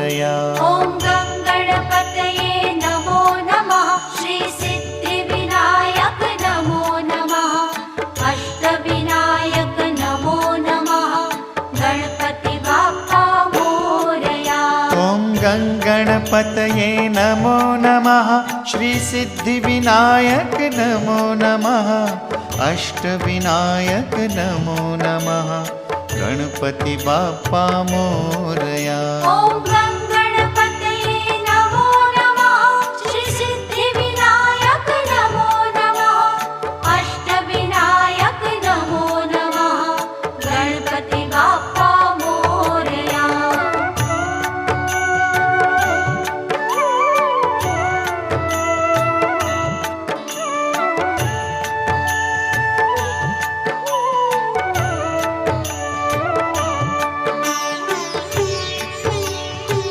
मोरया। ॐ गणपतये नमो नमः। श्री सिद्धिविनायक नमो नमः। अष्टविनायक नमो नमः। गणपति बाप्पा मोरया। ॐ गणपतये नमो नमः। श्री सिद्धिविनायक नमो नमः। अष्टविनायक नमो नमः। गणपति बाप्पा मोरया। ॐ